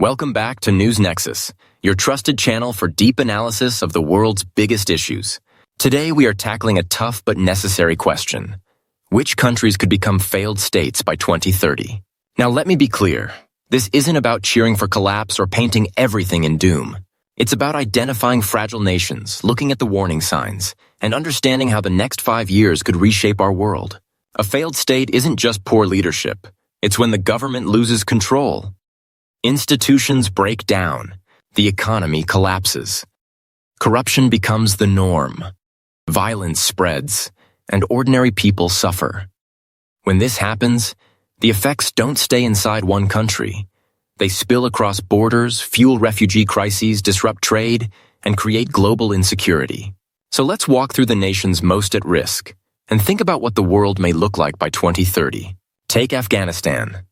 Welcome back to News Nexus, your trusted channel for deep analysis of the world's biggest issues. Today we are tackling a tough but necessary question. Which countries could become failed states by 2030? Now let me be clear. This isn't about cheering for collapse or painting everything in doom. It's about identifying fragile nations, looking at the warning signs, and understanding how the next 5 years could reshape our world. A failed state isn't just poor leadership. It's when the government loses control. Institutions break down. The economy collapses. Corruption becomes the norm. Violence spreads, and ordinary people suffer. When this happens, the effects don't stay inside one country. They spill across borders, fuel refugee crises, disrupt trade, and create global insecurity. So let's walk through the nations most at risk and think about what the world may look like by 2030. Take Afghanistan.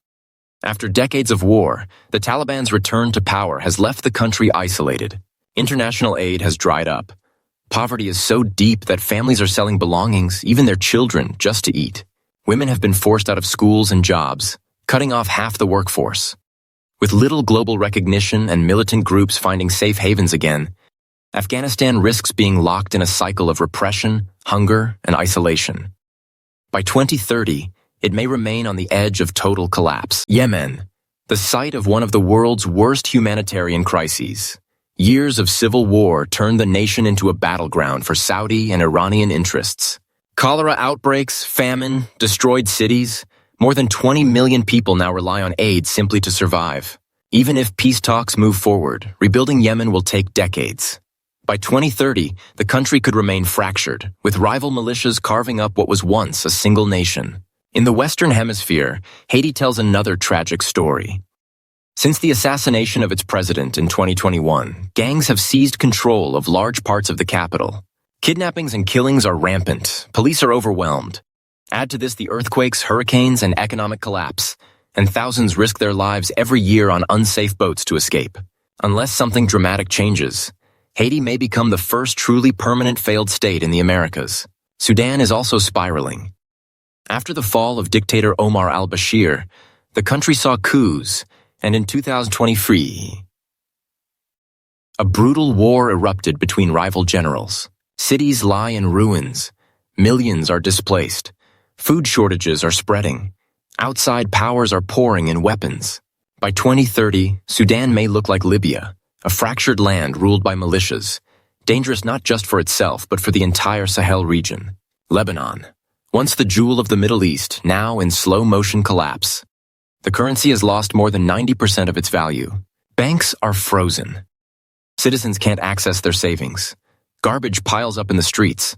After decades of war, the Taliban's return to power has left the country isolated. International aid has dried up. Poverty is so deep that families are selling belongings, even their children, just to eat. Women have been forced out of schools and jobs, cutting off half the workforce. With little global recognition and militant groups finding safe havens again, Afghanistan risks being locked in a cycle of repression, hunger, and isolation. By 2030, it may remain on the edge of total collapse. Yemen, the site of one of the world's worst humanitarian crises. Years of civil war turned the nation into a battleground for Saudi and Iranian interests. Cholera outbreaks, famine, destroyed cities. More than 20 million people now rely on aid simply to survive. Even if peace talks move forward, rebuilding Yemen will take decades. By 2030, the country could remain fractured, with rival militias carving up what was once a single nation. In the Western Hemisphere, Haiti tells another tragic story. Since the assassination of its president in 2021, gangs have seized control of large parts of the capital. Kidnappings and killings are rampant. Police are overwhelmed. Add to this the earthquakes, hurricanes, and economic collapse, and thousands risk their lives every year on unsafe boats to escape. Unless something dramatic changes, Haiti may become the first truly permanent failed state in the Americas. Sudan is also spiraling. After the fall of dictator Omar al-Bashir, the country saw coups, and in 2023, a brutal war erupted between rival generals. Cities lie in ruins. Millions are displaced. Food shortages are spreading. Outside powers are pouring in weapons. By 2030, Sudan may look like Libya, a fractured land ruled by militias, dangerous not just for itself but for the entire Sahel region. Lebanon, once the jewel of the Middle East, now in slow-motion collapse. The currency has lost more than 90% of its value. Banks are frozen. Citizens can't access their savings. Garbage piles up in the streets.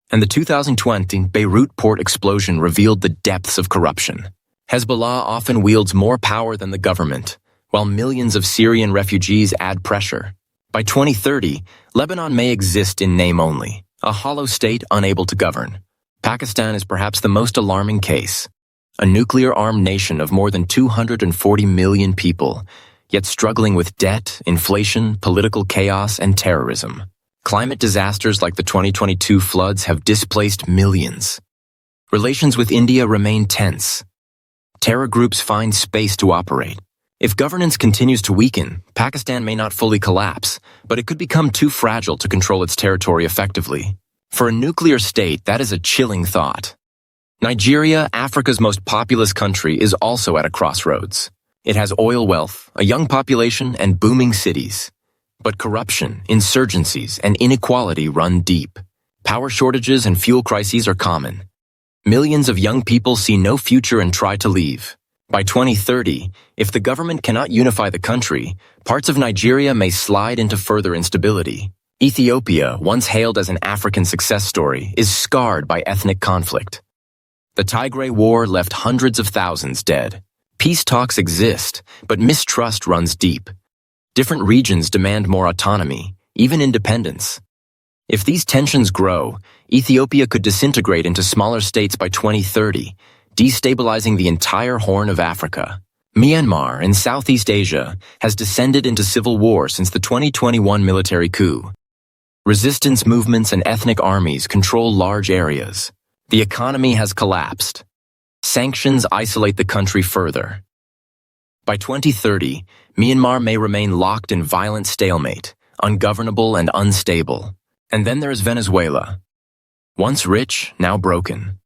And the 2020 Beirut port explosion revealed the depths of corruption. Hezbollah often wields more power than the government, while millions of Syrian refugees add pressure. By 2030, Lebanon may exist in name only, a hollow state unable to govern. Pakistan is perhaps the most alarming case. A nuclear-armed nation of more than 240 million people, yet struggling with debt, inflation, political chaos, and terrorism. Climate disasters like the 2022 floods have displaced millions. Relations with India remain tense. Terror groups find space to operate. If governance continues to weaken, Pakistan may not fully collapse, but it could become too fragile to control its territory effectively. For a nuclear state, that is a chilling thought. Nigeria, Africa's most populous country, is also at a crossroads. It has oil wealth, a young population, and booming cities. But corruption, insurgencies, and inequality run deep. Power shortages and fuel crises are common. Millions of young people see no future and try to leave. By 2030, if the government cannot unify the country, parts of Nigeria may slide into further instability. Ethiopia, once hailed as an African success story, is scarred by ethnic conflict. The Tigray War left hundreds of thousands dead. Peace talks exist, but mistrust runs deep. Different regions demand more autonomy, even independence. If these tensions grow, Ethiopia could disintegrate into smaller states by 2030, destabilizing the entire Horn of Africa. Myanmar in Southeast Asia has descended into civil war since the 2021 military coup. Resistance movements and ethnic armies control large areas. The economy has collapsed. Sanctions isolate the country further. By 2030, Myanmar may remain locked in violent stalemate, ungovernable and unstable. And then there is Venezuela. Once rich, now broken.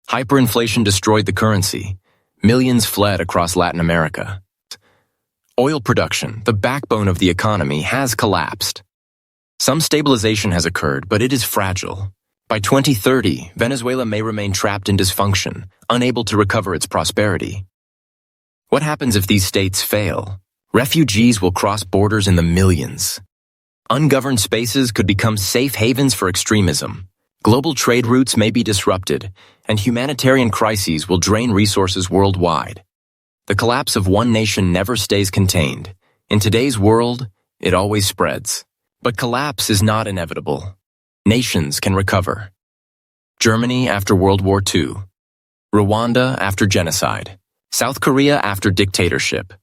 Hyperinflation destroyed the currency. Millions fled across Latin America. Oil production, the backbone of the economy, has collapsed. Some stabilization has occurred, but it is fragile. By 2030, Venezuela may remain trapped in dysfunction, unable to recover its prosperity. What happens if these states fail? Refugees will cross borders in the millions. Ungoverned spaces could become safe havens for extremism. Global trade routes may be disrupted, and humanitarian crises will drain resources worldwide. The collapse of one nation never stays contained. In today's world, it always spreads. But collapse is not inevitable. Nations can recover. Germany after World War II. Rwanda after genocide. South Korea after dictatorship.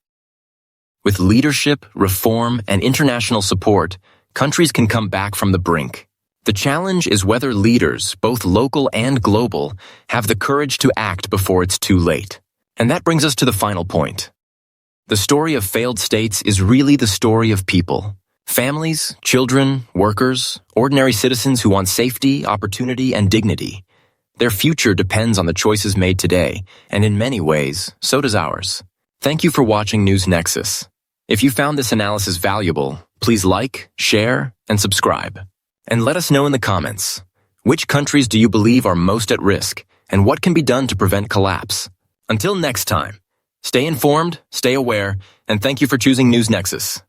With leadership, reform, and international support, countries can come back from the brink. The challenge is whether leaders, both local and global, have the courage to act before it's too late. And that brings us to the final point. The story of failed states is really the story of people. Families, children, workers, ordinary citizens who want safety, opportunity, and dignity. Their future depends on the choices made today, and in many ways, so does ours. Thank you for watching News Nexus. If you found this analysis valuable, please like, share, and subscribe. And let us know in the comments, which countries do you believe are most at risk, and what can be done to prevent collapse? Until next time, stay informed, stay aware, and thank you for choosing News Nexus.